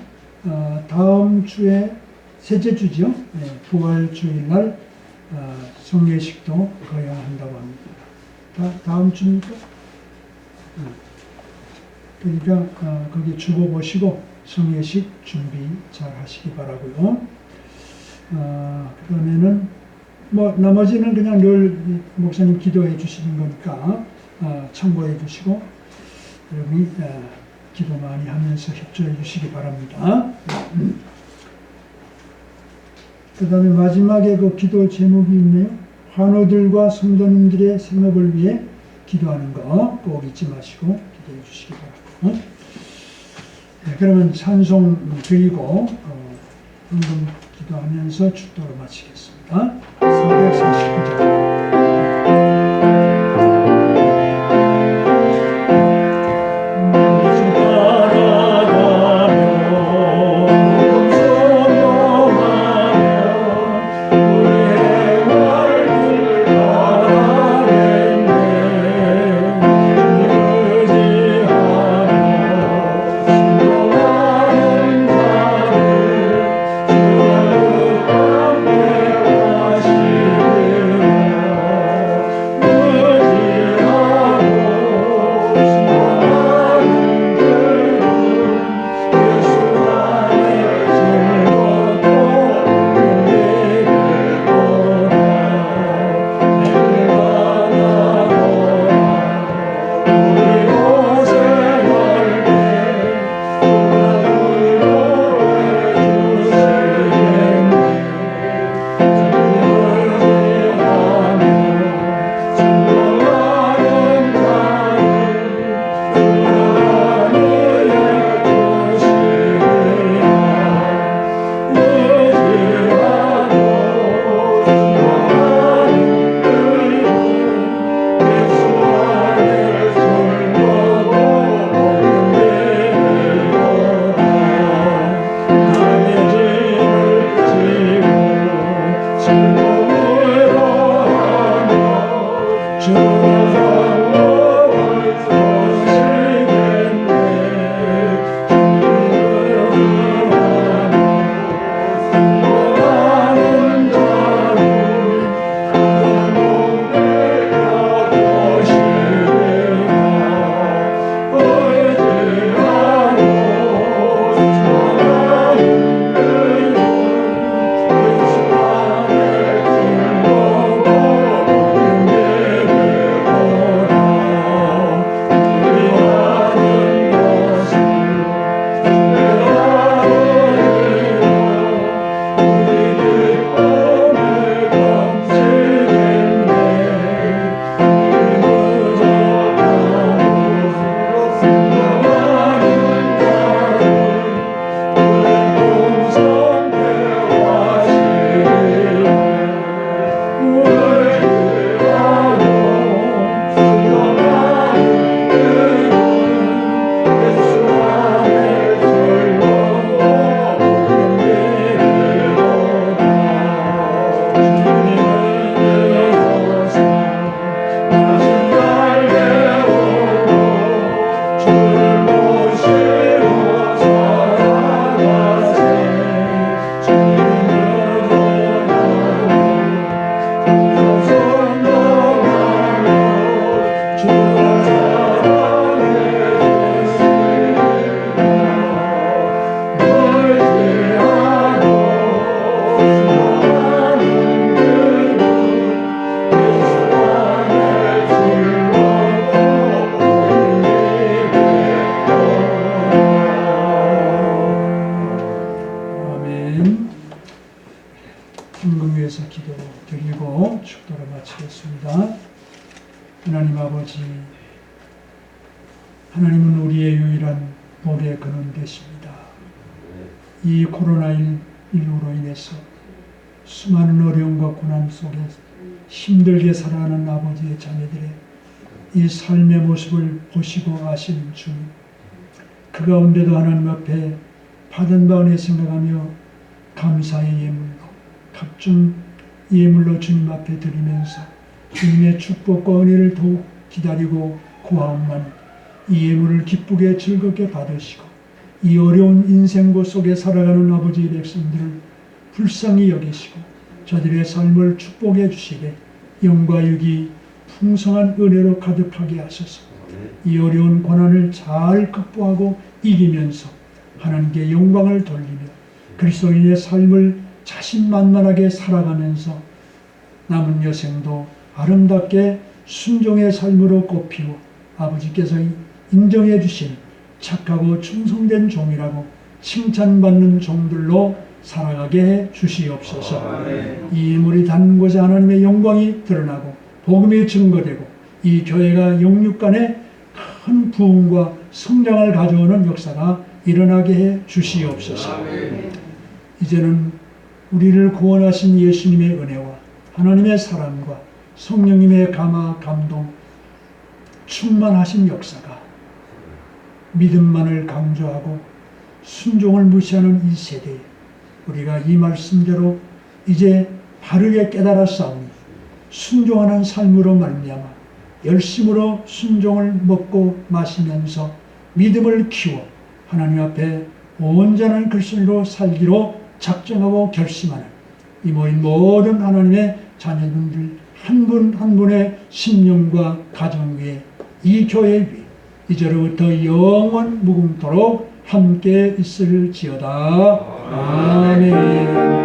다음 주에 셋째 주죠. 네, 부활주일날 성례식도 거행한다고 합니다. 다음 주입니까? 그러니까 거기 주보 보시고 성례식 준비 잘 하시기 바라고요. 그러면은 뭐 나머지는 그냥 늘 목사님 기도해 주시는 거니까 참고해 주시고 여러분이 기도 많이 하면서 협조해 주시기 바랍니다. 그 다음에 마지막에 그 기도 제목이 있네요. 환우들과 성도님들의 생업을 위해 기도하는 거 꼭 잊지 마시고 기도해 주시기 바랍니다. 네, 그러면 찬송 드리고 헌금 기도하면서 축도를 마치겠습니다. 439장. 하나님 아버지, 하나님은 우리의 유일한 복의 근원 되십니다. 이 코로나19로 인해서 수많은 어려움과 고난 속에 힘들게 살아가는 아버지의 자녀들의 이 삶의 모습을 보시고 아시는 주님, 그 가운데도 하나님 앞에 받은 바 은혜 생각하며 감사의 예물로, 각종 예물로 주님 앞에 드리면서 주님의 축복과 은혜를 더욱 기다리고 구하옵나니 이 예물을 기쁘게 즐겁게 받으시고 이 어려운 인생고 속에 살아가는 아버지의 백성들을 불쌍히 여기시고 저들의 삶을 축복해 주시게 영과 육이 풍성한 은혜로 가득하게 하소서. 이 어려운 고난을 잘 극복하고 이기면서 하나님께 영광을 돌리며 그리스도인의 삶을 자신만만하게 살아가면서 남은 여생도 아름답게 순종의 삶으로 꼽히고 아버지께서 인정해 주신 착하고 충성된 종이라고 칭찬받는 종들로 살아가게 해 주시옵소서. 이 예물이 닿는 곳에 하나님의 영광이 드러나고 복음이 증거되고 이 교회가 영육 간에 큰 부흥과 성장을 가져오는 역사가 일어나게 해 주시옵소서. 이제는 우리를 구원하신 예수님의 은혜와 하나님의 사랑과 성령님의 감화 감동 충만하신 역사가 믿음만을 강조하고 순종을 무시하는 이 세대에 우리가 이 말씀대로 이제 바르게 깨달아 싸우니 순종하는 삶으로 말미암아 열심으로 순종을 먹고 마시면서 믿음을 키워 하나님 앞에 온전한 그리스도인으로 살기로 작정하고 결심하는 이 모인 모든 하나님의 자녀분들 한 분 한 분의 심령과 가정 위에 이 교회 위에 이제로부터 영원 무궁토록 함께 있을지어다. 아멘.